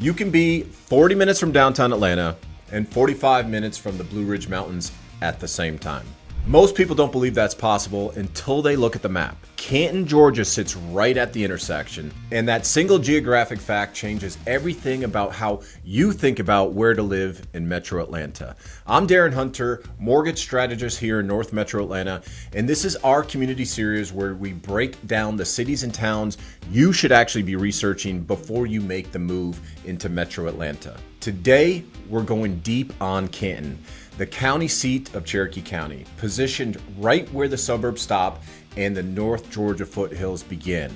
You can be 40 minutes from downtown Atlanta and 45 minutes from the Blue Ridge Mountains at the same time. Most people don't believe that's possible until they look at the map. Canton, Georgia sits right at the intersection, and that single geographic fact changes everything about how you think about where to live in Metro Atlanta. I'm Darren Hunter, mortgage strategist here in North Metro Atlanta, and this is our community series where we break down the cities and towns you should actually be researching before you make the move into Metro Atlanta. Today, we're going deep on Canton, the county seat of Cherokee County, positioned right where the suburbs stop and the North Georgia foothills begin.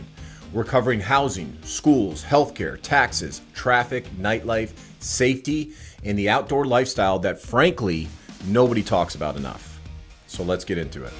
We're covering housing, schools, healthcare, taxes, traffic, nightlife, safety, and the outdoor lifestyle that, frankly, nobody talks about enough. So let's get into it.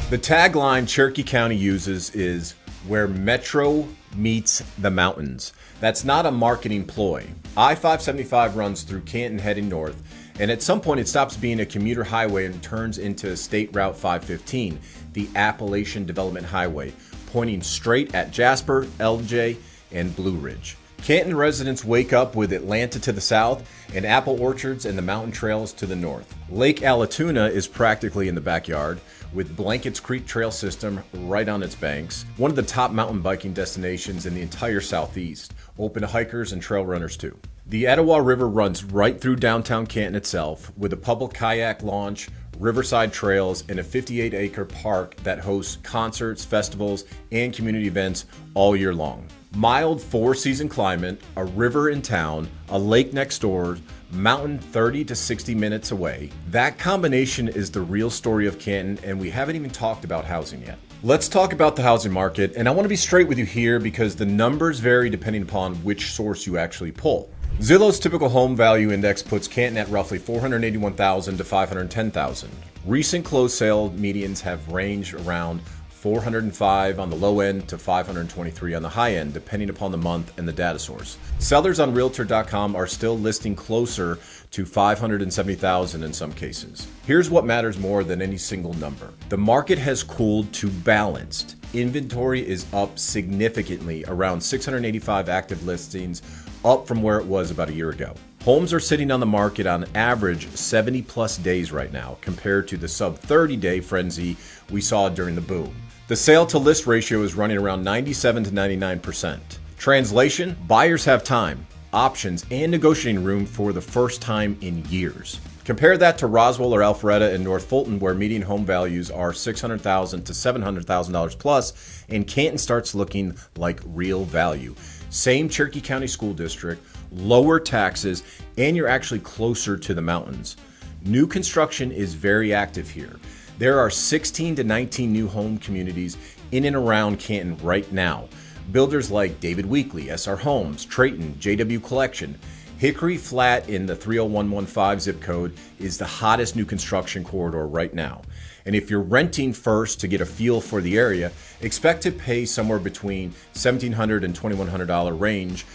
The tagline Cherokee County uses is "Where Metro meets the mountains." That's not a marketing ploy. I-575 runs through Canton heading north, and at some point it stops being a commuter highway and turns into State Route 515, the Appalachian Development Highway, pointing straight at Jasper, LJ, and Blue Ridge. Canton residents wake up with Atlanta to the south and apple orchards and the mountain trails to the north. Lake Allatoona is practically in the backyard, with Blankets Creek Trail System right on its banks, one of the top mountain biking destinations in the entire southeast, open to hikers and trail runners too. The Etowah River runs right through downtown Canton itself, with a public kayak launch, riverside trails, and a 58-acre park that hosts concerts, festivals, and community events all year long. Mild four-season climate, a river in town, a lake next door, mountain 30 to 60 minutes away. That combination is the real story of Canton, and we haven't even talked about housing yet. Let's talk about the housing market, and I want to be straight with you here because the numbers vary depending upon which source you actually pull. Zillow's typical home value index puts Canton at roughly $481,000 to $510,000. Recent closed sale medians have ranged around $405 on the low end to $523 on the high end, depending upon the month and the data source. Sellers on Realtor.com are still listing closer to $570,000 in some cases. Here's what matters more than any single number. The market has cooled to balanced. Inventory is up significantly, around 685 active listings, up from where it was about a year ago. Homes are sitting on the market on average 70 plus days right now, compared to the sub 30-day frenzy we saw during the boom. The sale to list ratio is running around 97 to 99%. Translation: buyers have time, options, and negotiating room for the first time in years. Compare that to Roswell or Alpharetta and North Fulton, where median home values are $600,000 to $700,000 plus, and Canton starts looking like real value. Same Cherokee County School District, lower taxes, and you're actually closer to the mountains. New construction is very active here. There are 16 to 19 new home communities in and around Canton right now. Builders like David Weekley, SR Homes, Trayton, JW Collection. Hickory Flat in the 30115 zip code is the hottest new construction corridor right now. And if you're renting first to get a feel for the area, expect to pay somewhere between $1,700 and $2,100 range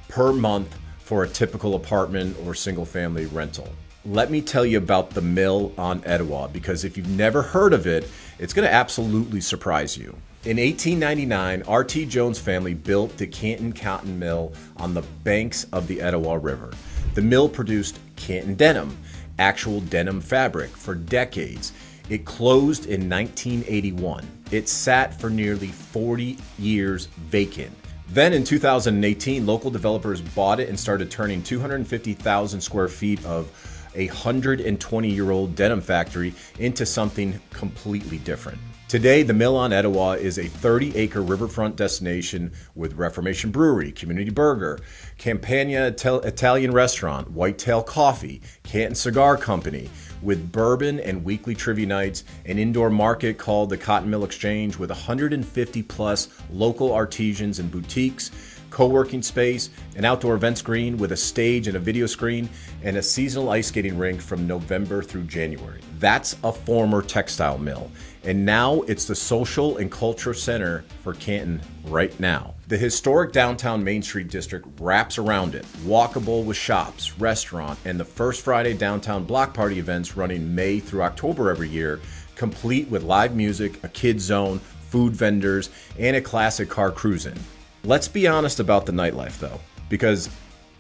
per month for a typical apartment or single family rental. Let me tell you about the Mill on Etowah, because if you've never heard of it, it's going to absolutely surprise you. In 1899, R.T. Jones family built the Canton Cotton Mill on the banks of the Etowah River. The mill produced Canton denim, actual denim fabric, for decades. It closed in 1981. It sat for nearly 40 years vacant. Then in 2018, local developers bought it and started turning 250,000 square feet of a 120-year-old denim factory into something completely different. Today, the Mill on Etowah is a 30-acre riverfront destination with Reformation Brewery, Community Burger, Campagna Italian Restaurant, Whitetail Coffee, Canton Cigar Company, with bourbon and weekly trivia nights, an indoor market called the Cotton Mill Exchange with 150 plus local artisans and boutiques, co-working space, an outdoor events green with a stage and a video screen, and a seasonal ice skating rink from November through January. That's a former textile mill, and now it's the social and culture center for Canton right now. The historic downtown Main Street district wraps around it, walkable with shops, restaurant, and the First Friday downtown block party events running May through October every year complete with live music, a kids zone, food vendors, and a classic car cruising. Let's be honest about the nightlife though, because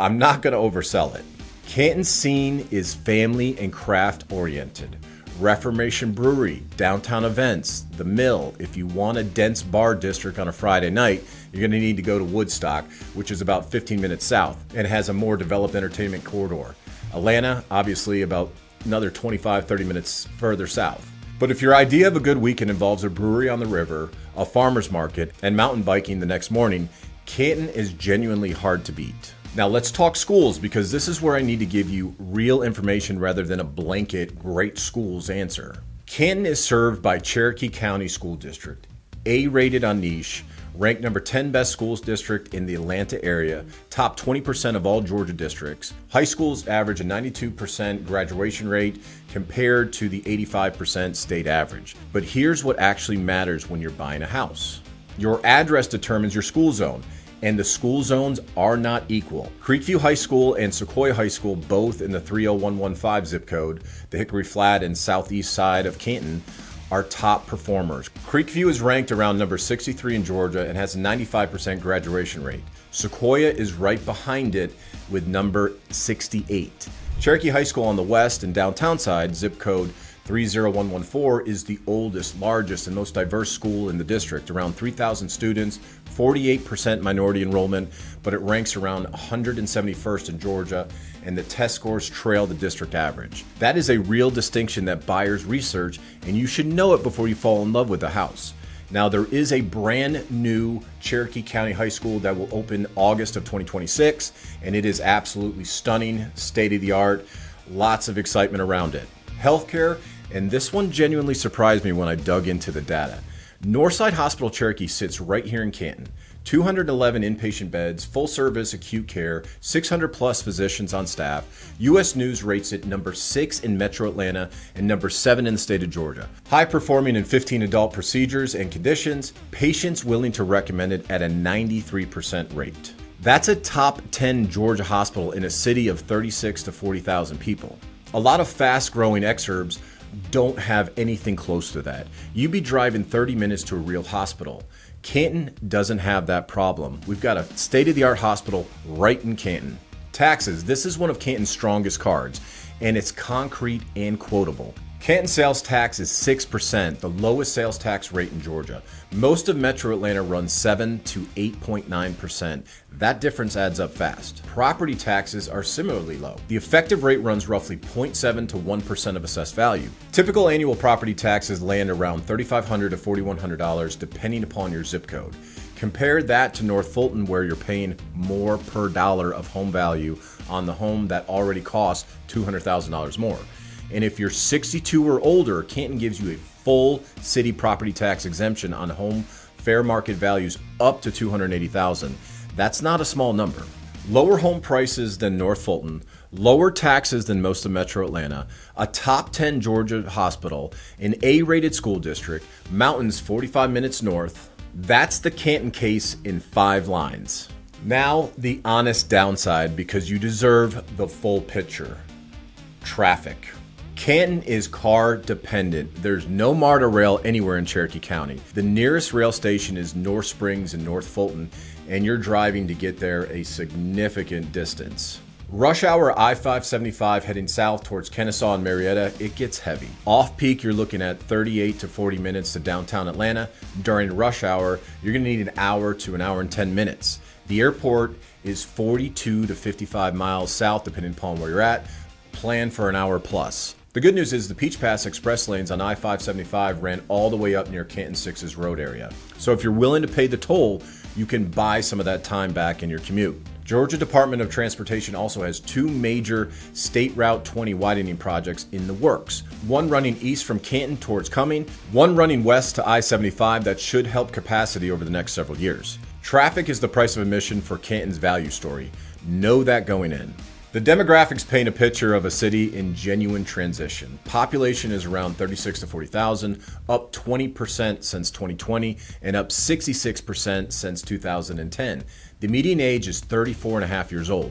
I'm not going to oversell it. Canton's scene is family and craft oriented. Reformation Brewery, downtown events, the Mill. If you want a dense bar district on a Friday night, you're going to need to go to Woodstock, which is about 15 minutes south and has a more developed entertainment corridor. Atlanta, obviously about another 25-30 minutes further south. But if your idea of a good weekend involves a brewery on the river, a farmer's market, and mountain biking the next morning, Canton is genuinely hard to beat. Now let's talk schools, because this is where I need to give you real information rather than a blanket great schools answer. Canton is served by Cherokee County School District, A-rated on niche, ranked number 10 best schools district in the Atlanta area, top 20% of all Georgia districts. High schools average a 92% graduation rate compared to the 85% state average. But here's what actually matters when you're buying a house. Your address determines your school zone, and the school zones are not equal. Creekview High School and Sequoia High School, both in the 30115 zip code, the Hickory Flat and southeast side of Canton, are top performers. Creekview is ranked around number 63 in Georgia and has a 95% graduation rate. Sequoia is right behind it with number 68. Cherokee High School on the west and downtown side, zip code 30114, is the oldest, largest, and most diverse school in the district, around 3,000 students, 48% minority enrollment, but it ranks around 171st in Georgia, and the test scores trail the district average. That is a real distinction that buyers research, and you should know it before you fall in love with the house. Now, there is a brand new Cherokee County High School that will open August of 2026, and it is absolutely stunning, state-of-the-art, lots of excitement around it. Healthcare, and this one genuinely surprised me when I dug into the data. Northside Hospital Cherokee sits right here in Canton. 211 inpatient beds, full service acute care, 600 plus physicians on staff. U.S. News rates it number 6 in Metro Atlanta and number 7 in the state of Georgia. High performing in 15 adult procedures and conditions, patients willing to recommend it at a 93% rate. That's a top 10 Georgia hospital in a city of 36 to 40,000 people. A lot of fast growing exurbs don't have anything close to that. You'd be driving 30 minutes to a real hospital. Canton doesn't have that problem. We've got a state-of-the-art hospital right in Canton. Taxes, this is one of Canton's strongest cards, and it's concrete and quotable. Canton sales tax is 6%, the lowest sales tax rate in Georgia. Most of Metro Atlanta runs 7 to 8.9%. That difference adds up fast. Property taxes are similarly low. The effective rate runs roughly 0.7 to 1% of assessed value. Typical annual property taxes land around $3,500 to $4,100 depending upon your zip code. Compare that to North Fulton, where you're paying more per dollar of home value on the home that already costs $200,000 more. And if you're 62 or older, Canton gives you a full city property tax exemption on home fair market values up to $280,000. That's not a small number. Lower home prices than North Fulton, lower taxes than most of Metro Atlanta, a top 10 Georgia hospital, an A-rated school district, mountains 45 minutes north. That's the Canton case in 5 lines. Now, the honest downside, because you deserve the full picture. Traffic. Canton is car dependent. There's no MARTA rail anywhere in Cherokee County. The nearest rail station is North Springs and North Fulton, and you're driving to get there a significant distance. Rush hour I-575 heading south towards Kennesaw and Marietta, it gets heavy. Off-peak, you're looking at 38 to 40 minutes to downtown Atlanta. During rush hour, you're going to need an hour to an hour and 10 minutes. The airport is 42 to 55 miles south, depending upon where you're at. Plan for an hour plus. The good news is the Peach Pass express lanes on I-575 ran all the way up near Canton 6's road area. So if you're willing to pay the toll, you can buy some of that time back in your commute. Georgia Department of Transportation also has 2 major State Route 20 widening projects in the works. One running east from Canton towards Cumming, one running west to I-75 that should help capacity over the next several years. Traffic is the price of admission for Canton's value story. Know that going in. The demographics paint a picture of a city in genuine transition. Population is around 36 to 40,000, up 20% since 2020, and up 66% since 2010. The median age is 34 and a half years old.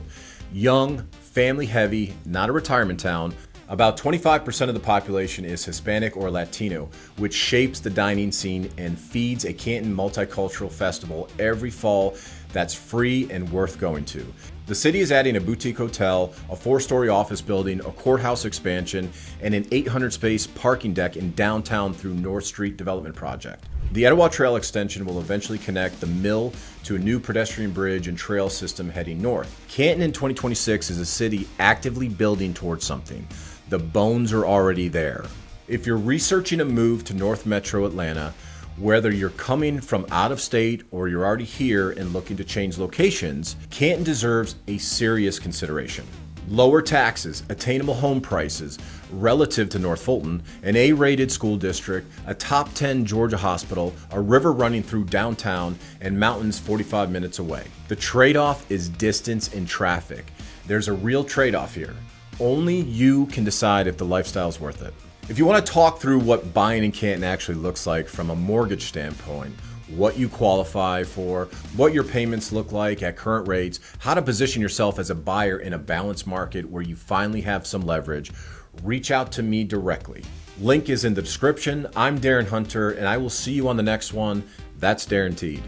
Young, family heavy, not a retirement town. About 25% of the population is Hispanic or Latino, which shapes the dining scene and feeds a Canton multicultural festival every fall that's free and worth going to. The city is adding a boutique hotel, a 4-story office building, a courthouse expansion, and an 800-space parking deck in downtown through North Street Development Project. The Etowah Trail extension will eventually connect the mill to a new pedestrian bridge and trail system heading north. Canton in 2026 is a city actively building towards something. The bones are already there. If you're researching a move to North Metro Atlanta, whether you're coming from out of state or you're already here and looking to change locations, Canton deserves a serious consideration. Lower taxes, attainable home prices relative to North Fulton, an A-rated school district, a top 10 Georgia hospital, a river running through downtown, and mountains 45 minutes away. The trade-off is distance and traffic. There's a real trade-off here. Only you can decide if the lifestyle is worth it. If you want to talk through what buying in Canton actually looks like from a mortgage standpoint, what you qualify for, what your payments look like at current rates, how to position yourself as a buyer in a balanced market where you finally have some leverage, reach out to me directly. Link is in the description. I'm Darren Hunter, and I will see you on the next one. That's guaranteed.